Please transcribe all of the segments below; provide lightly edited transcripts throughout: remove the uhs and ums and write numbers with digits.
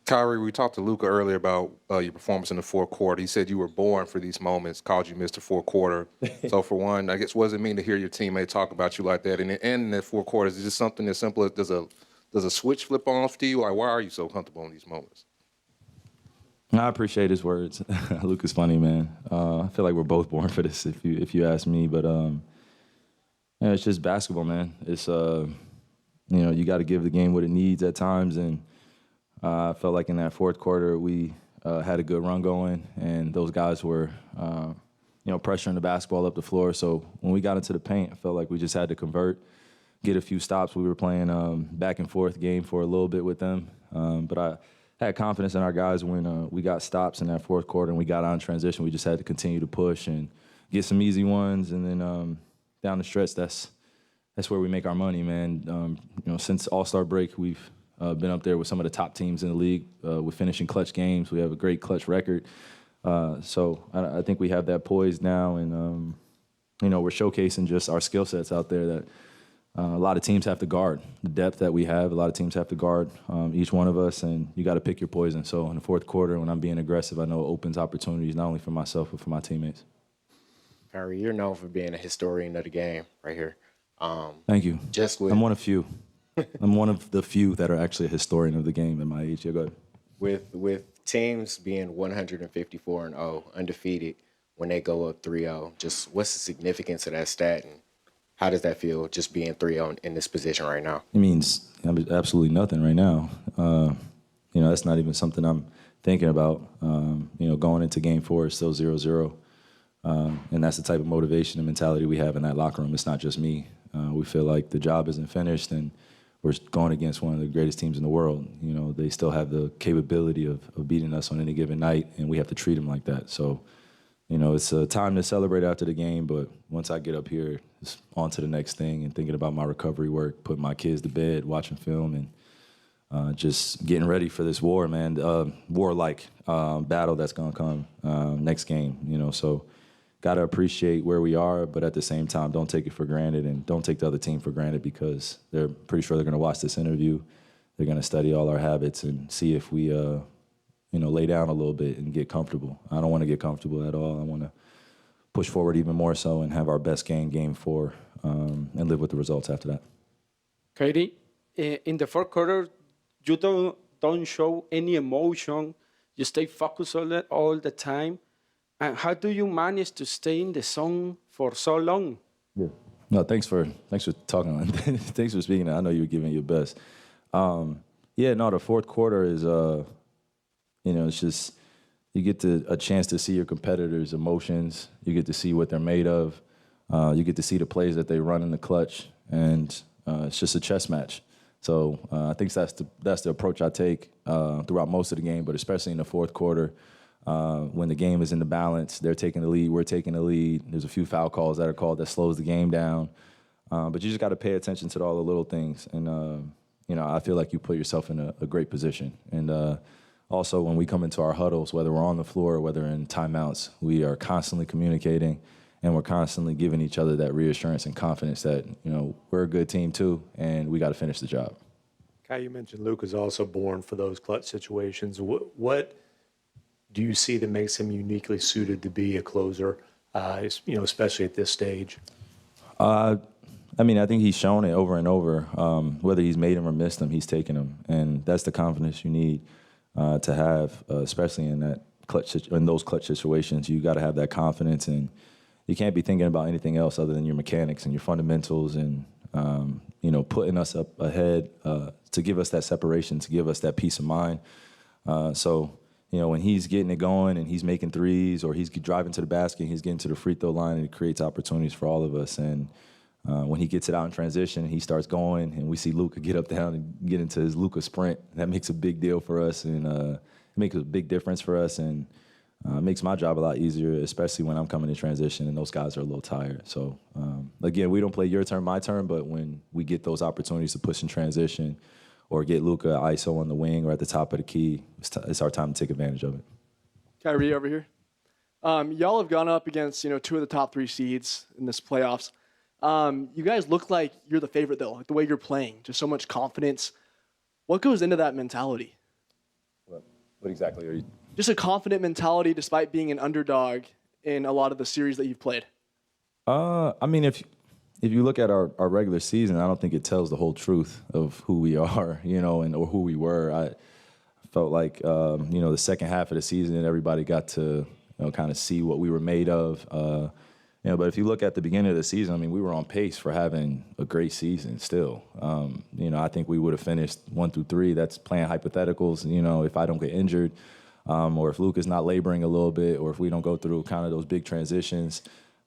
Kyrie, we talked to Luca earlier about your performance in the fourth quarter. He said you were born for these moments, called you Mr. Fourth Quarter. So for one, I guess, what does it mean to hear your teammate talk about you like that? And in that fourth quarter, is it just something as simple as does a switch flip on off to you? Like, why are you so comfortable in these moments? I appreciate his words. Luca's funny, man. I feel like we're both born for this, if you ask me. But yeah, it's just basketball, man. It's you got to give the game what it needs at times, and I felt like in that fourth quarter we had a good run going, and those guys were pressuring the basketball up the floor. So when we got into the paint, I felt like we just had to convert, get a few stops. We were playing back and forth game for a little bit with them, but I had confidence in our guys when we got stops in that fourth quarter and we got on transition. We just had to continue to push and get some easy ones, and then down the stretch, that's where we make our money, man. Since All-Star break, we've been up there with some of the top teams in the league. We're finishing clutch games. We have a great clutch record. So I think we have that poised now, and we're showcasing just our skill sets out there that a lot of teams have to guard. The depth that we have, a lot of teams have to guard each one of us, and you got to pick your poison. So in the fourth quarter, when I'm being aggressive, I know it opens opportunities not only for myself but for my teammates. Kyrie, you're known for being a historian of the game right here. Thank you. I'm one of few. I'm one of the few that are actually a historian of the game in my age. Yeah, go ahead. With teams being 154-0, undefeated when they go up 3-0, just what's the significance of that stat, and how does that feel just being 3-0 in this position right now? It means absolutely nothing right now. That's not even something I'm thinking about. Going into Game 4 is still 0-0. And that's the type of motivation and mentality we have in that locker room. It's not just me. We feel like the job isn't finished, and we're going against one of the greatest teams in the world. They still have the capability of beating us on any given night, and we have to treat them like that. So, it's a time to celebrate after the game, but once I get up here, it's on to the next thing and thinking about my recovery work, putting my kids to bed, watching film, and just getting ready for this war, man. War-like battle that's going to come next game, so got to appreciate where we are, but at the same time, don't take it for granted, and don't take the other team for granted, because they're pretty sure they're going to watch this interview. They're going to study all our habits and see if we, lay down a little bit and get comfortable. I don't want to get comfortable at all. I want to push forward even more so and have our best game 4, and live with the results after that. Kyrie, in the fourth quarter, you don't show any emotion. You stay focused on it all the time. And how do you manage to stay in the zone for so long? Yeah. No, thanks for talking. Thanks for speaking. I know you were giving your best. The fourth quarter is, it's just you get a chance to see your competitors' emotions. You get to see what they're made of. You get to see the plays that they run in the clutch, and it's just a chess match. So I think that's the approach I take throughout most of the game, but especially in the fourth quarter. When the game is in the balance, they're taking the lead, we're taking the lead. There's a few foul calls that are called that slows the game down. But you just got to pay attention to all the little things. And, I feel like you put yourself in a great position. And also, when we come into our huddles, whether we're on the floor or whether in timeouts, we are constantly communicating, and we're constantly giving each other that reassurance and confidence that, we're a good team too, and we got to finish the job. Kai, you mentioned Luka's also born for those clutch situations. What do you see that makes him uniquely suited to be a closer, especially at this stage? I think he's shown it over and over. Whether he's made them or missed them, he's taken them, and that's the confidence you need to have, especially in those clutch situations. You got to have that confidence, and you can't be thinking about anything else other than your mechanics and your fundamentals, and putting us up ahead to give us that separation, to give us that peace of mind. When he's getting it going and he's making threes, or he's driving to the basket and he's getting to the free throw line, and it creates opportunities for all of us. And when he gets it out in transition and he starts going, and we see Luka get up, down, and get into his Luka sprint, that makes a big deal for us, and it makes a big difference for us, and makes my job a lot easier, especially when I'm coming in transition and those guys are a little tired. So, again, we don't play your turn, my turn, but when we get those opportunities to push in transition, or get Luka ISO on the wing or at the top of the key, it's our time to take advantage of it. Kyrie over here. Y'all have gone up against, two of the top 3 seeds in this playoffs. You guys look like you're the favorite, though, like the way you're playing, just so much confidence. What goes into that mentality? Well, What exactly are you? Just a confident mentality despite being an underdog in a lot of the series that you've played. I mean, if you look at our regular season, I don't think it tells the whole truth of who we are, or who we were. I felt like, the second half of the season, everybody got to, kind of see what we were made of. But if you look at the beginning of the season, I mean, we were on pace for having a great season still. I think we would have finished 1 through 3. That's playing hypotheticals, if I don't get injured, or if Luke is not laboring a little bit, or if we don't go through kind of those big transitions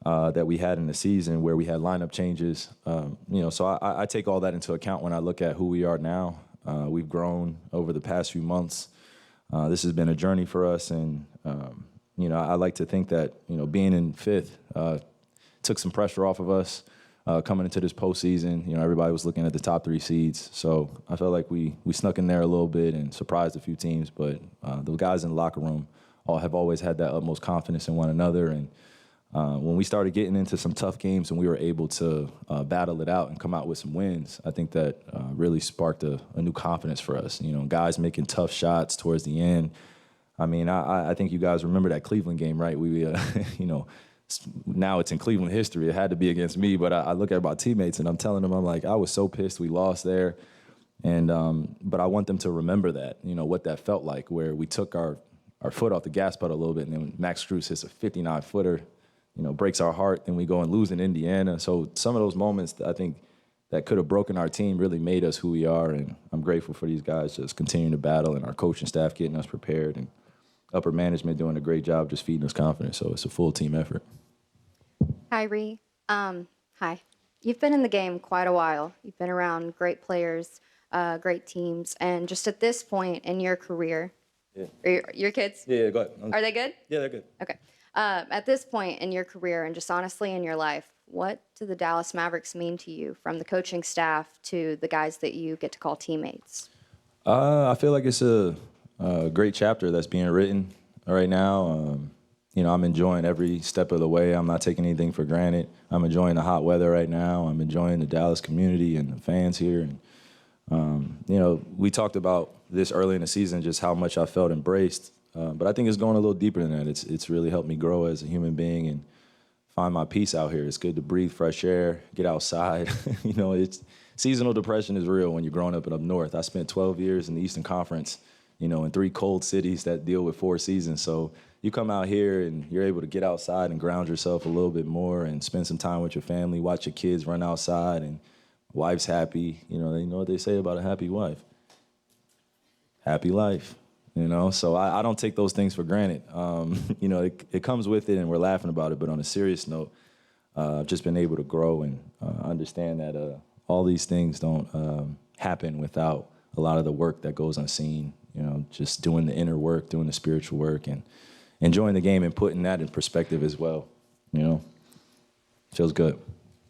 that we had in the season where we had lineup changes. So I take all that into account when I look at who we are now. We've grown over the past few months. This has been a journey for us, and I like to think that being in 5th took some pressure off of us coming into this postseason. Everybody was looking at the top 3 seeds, so I felt like we snuck in there a little bit and surprised a few teams. But the guys in the locker room have always had that utmost confidence in one another, and when we started getting into some tough games and we were able to battle it out and come out with some wins, I think that really sparked a new confidence for us. Guys making tough shots towards the end. I mean, I think you guys remember that Cleveland game, right? We, now it's in Cleveland history. It had to be against me, but I look at my teammates and I'm telling them, I'm like, I was so pissed we lost there. And but I want them to remember that, what that felt like, where we took our foot off the gas pedal a little bit, and then Max Strus hits a 59-footer, breaks our heart, then we go and lose in Indiana. So some of those moments, I think, that could have broken our team really made us who we are, and I'm grateful for these guys just continuing to battle and our coaching staff getting us prepared and upper management doing a great job just feeding us confidence. So it's a full team effort. Kyrie, hi. You've been in the game quite a while. You've been around great players, great teams, and just at this point in your career, your kids? Yeah, go ahead. Are they good? Yeah, they're good. Okay. At this point in your career and just honestly in your life, what do the Dallas Mavericks mean to you, from the coaching staff to the guys that you get to call teammates? I feel like it's a great chapter that's being written right now. I'm enjoying every step of the way. I'm not taking anything for granted. I'm enjoying the hot weather right now. I'm enjoying the Dallas community and the fans here. And, we talked about this early in the season, just how much I felt embraced. But I think it's going a little deeper than that. It's really helped me grow as a human being and find my peace out here. It's good to breathe fresh air, get outside. It's seasonal depression is real when you're growing up north. I spent 12 years in the Eastern Conference, in 3 cold cities that deal with 4 seasons. So you come out here and you're able to get outside and ground yourself a little bit more and spend some time with your family, watch your kids run outside, and wife's happy. They know what they say about a happy wife. Happy life. So I don't take those things for granted. It comes with it, and we're laughing about it. But on a serious note, I've just been able to grow and understand that all these things don't happen without a lot of the work that goes unseen. Just doing the inner work, doing the spiritual work, and enjoying the game and putting that in perspective as well. Feels good.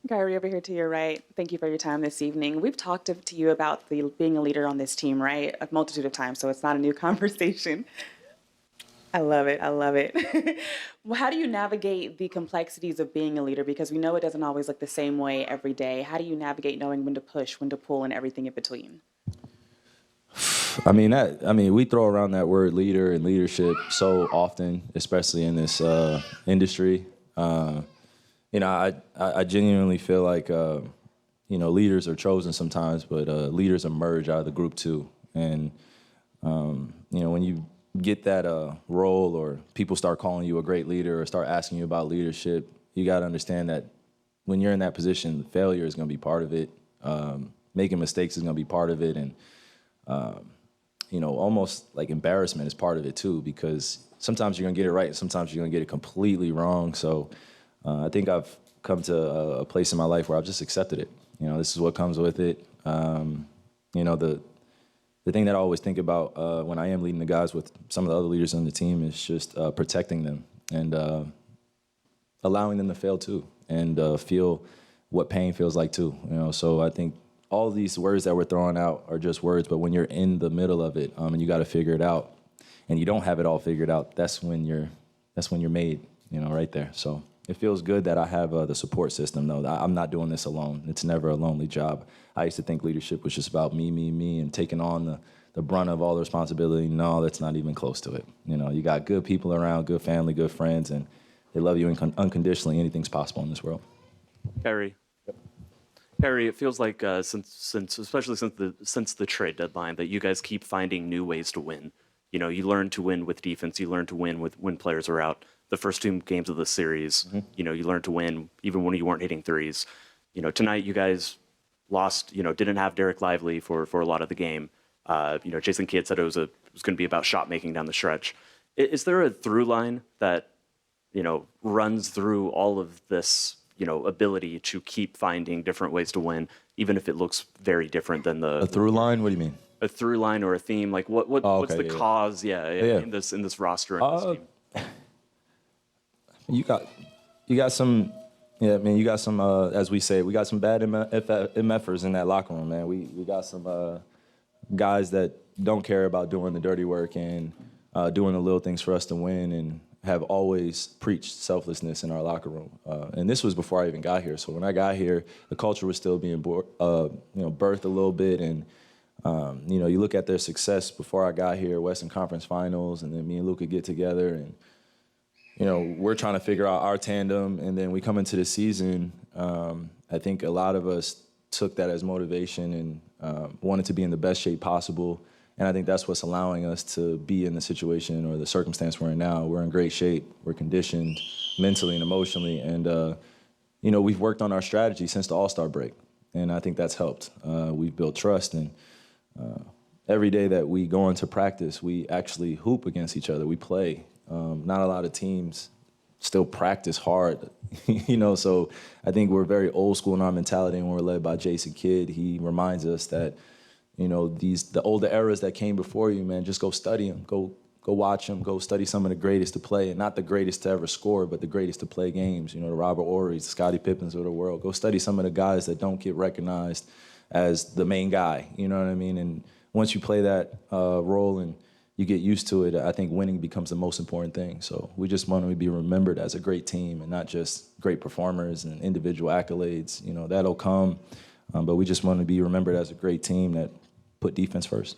Kyrie, over here to your right, thank you for your time this evening. We've talked to you about being a leader on this team, right? A multitude of times, so it's not a new conversation. I love it. I love it. Well, how do you navigate the complexities of being a leader? Because we know it doesn't always look the same way every day. How do you navigate knowing when to push, when to pull, and everything in between? We throw around that word leader and leadership so often, especially in this industry. I genuinely feel like, leaders are chosen sometimes, but leaders emerge out of the group too. And, when you get that role, or people start calling you a great leader or start asking you about leadership, you got to understand that when you're in that position, failure is going to be part of it. Making mistakes is going to be part of it. And, almost like embarrassment is part of it too, because sometimes you're going to get it right and sometimes you're going to get it completely wrong. So I think I've come to a place in my life where I've just accepted it. This is what comes with it. The thing that I always think about when I am leading the guys with some of the other leaders on the team is just protecting them and allowing them to fail too, and feel what pain feels like too. So I think all of these words that we're throwing out are just words, but when you're in the middle of it and you got to figure it out, and you don't have it all figured out, that's when you're made, right there. So it feels good that I have the support system, though. I'm not doing this alone. It's never a lonely job. I used to think leadership was just about me, and taking on the brunt of all the responsibility. No, that's not even close to it. You know, you got good people around, good family, good friends, and they love you unconditionally. Anything's possible in this world. Kyrie. Kyrie, it feels like especially since the trade deadline, that you guys keep finding new ways to win. You know, you learn to win with defense. You learn to win when players are out. The first 2 games of the series, you know, you learn to win even when you weren't hitting threes. You know, tonight you guys lost. You know, didn't have Derek Lively for a lot of the game. You know, Jason Kidd said it was going to be about shot making down the stretch. Is there a through line that, you know, runs through all of this, you know, ability to keep finding different ways to win, even if it looks very different than A through line? What do you mean? a through line or a theme? Like what's the cause? Yeah, in this roster and this team. You got some. Yeah, man, you got some. As we say, we got some bad MFers in that locker room, man. We got some guys that don't care about doing the dirty work and doing the little things for us to win, and have always preached selflessness in our locker room. And this was before I even got here. So when I got here, the culture was still being birthed a little bit. And you know, you look at their success before I got here, Western Conference Finals, and then me and Luka get together, and you know, we're trying to figure out our tandem. And then we come into the season. I think a lot of us took that as motivation and wanted to be in the best shape possible. And I think that's what's allowing us to be in the situation or the circumstance we're in now. We're in great shape. We're conditioned mentally and emotionally. And, you know, we've worked on our strategy since the All-Star break. And I think that's helped. We've built trust. And every day that we go into practice, we actually hoop against each other. We play. Not a lot of teams still practice hard, you know. So I think we're very old school in our mentality, and we're led by Jason Kidd. He reminds us that, you know, the older eras that came before you, man, just go study them, go watch them, go study some of the greatest to play, and not the greatest to ever score, but the greatest to play games. You know, the Robert Horrys, the Scottie Pippens of the world. Go study some of the guys that don't get recognized as the main guy. You know what I mean? And once you play that role and you get used to it, I think winning becomes the most important thing. So we just want to be remembered as a great team and not just great performers and individual accolades. You know, that'll come, but we just want to be remembered as a great team that put defense first.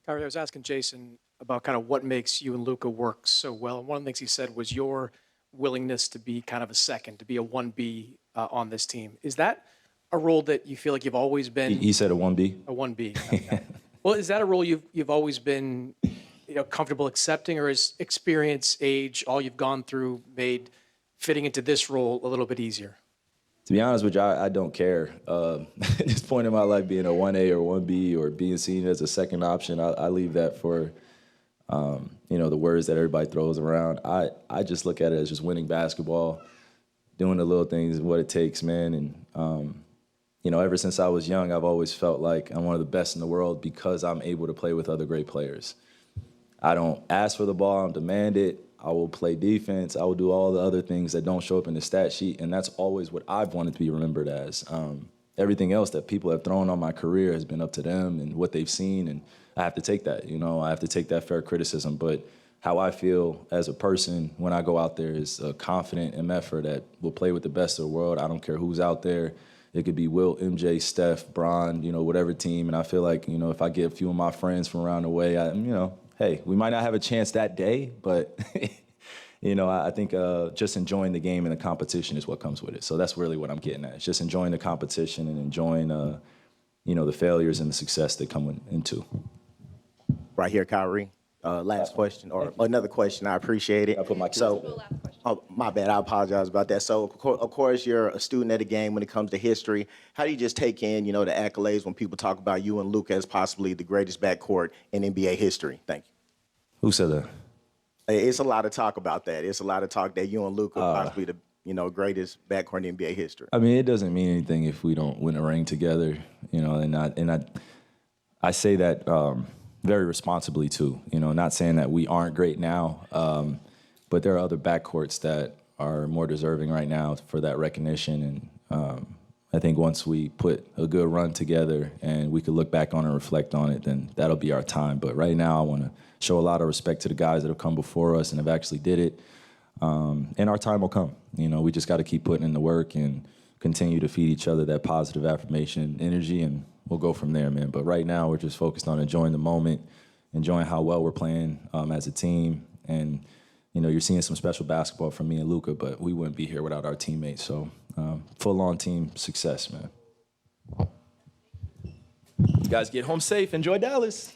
Kyrie, I was asking Jason about kind of what makes you and Luka work so well. And one of the things he said was your willingness to be kind of a second, to be a 1B on this team. Is that a role that you feel like you've always been? He said a 1B? A 1B. Okay. Well, is that a role you've always been, you know, comfortable accepting, or is experience, age, all you've gone through made fitting into this role a little bit easier? To be honest with you, I don't care. At this point in my life, being a 1A or 1B or being seen as a second option, I leave that for, you know, the words that everybody throws around. I just look at it as just winning basketball, doing the little things, what it takes, man. And, you know, ever since I was young, I've always felt like I'm one of the best in the world because I'm able to play with other great players. I don't ask for the ball, I don't demand it. I will play defense. I will do all the other things that don't show up in the stat sheet, and that's always what I've wanted to be remembered as. Everything else that people have thrown on my career has been up to them and what they've seen, and I have to take that. You know, I have to take that fair criticism. But how I feel as a person when I go out there is a confident MFer that will play with the best of the world. I don't care who's out there. It could be Wilt, MJ, Steph, Bron, you know, whatever team. And I feel like, you know, if I get a few of my friends from around the way, you know, hey, we might not have a chance that day, but, you know, I think just enjoying the game and the competition is what comes with it. So that's really what I'm getting at. It's just enjoying the competition and enjoying, you know, the failures and the success that come into. Right here, Kyrie. Last question, or another question. I appreciate it. I put my kids Oh, my bad. I apologize about that. So, of course, you're a student of the game when it comes to history. How do you just take in, you know, the accolades when people talk about you and Luka as possibly the greatest backcourt in NBA history? Thank you. Who said that? It's a lot of talk about that. It's a lot of talk that you and Luka possibly the, you know, greatest backcourt in NBA history. I mean, it doesn't mean anything if we don't win a ring together, you know, and I say that very responsibly too, you know, not saying that we aren't great now, but there are other backcourts that are more deserving right now for that recognition. And I think once we put a good run together and we could look back on it and reflect on it, then that'll be our time. But right now I want to show a lot of respect to the guys that have come before us and have actually did it. And our time will come. You know, we just got to keep putting in the work and continue to feed each other that positive affirmation and energy, and we'll go from there, man. But right now, we're just focused on enjoying the moment, enjoying how well we're playing as a team. And, you're seeing some special basketball from me and Luka, but we wouldn't be here without our teammates. So full-on team success, man. You guys get home safe. Enjoy Dallas.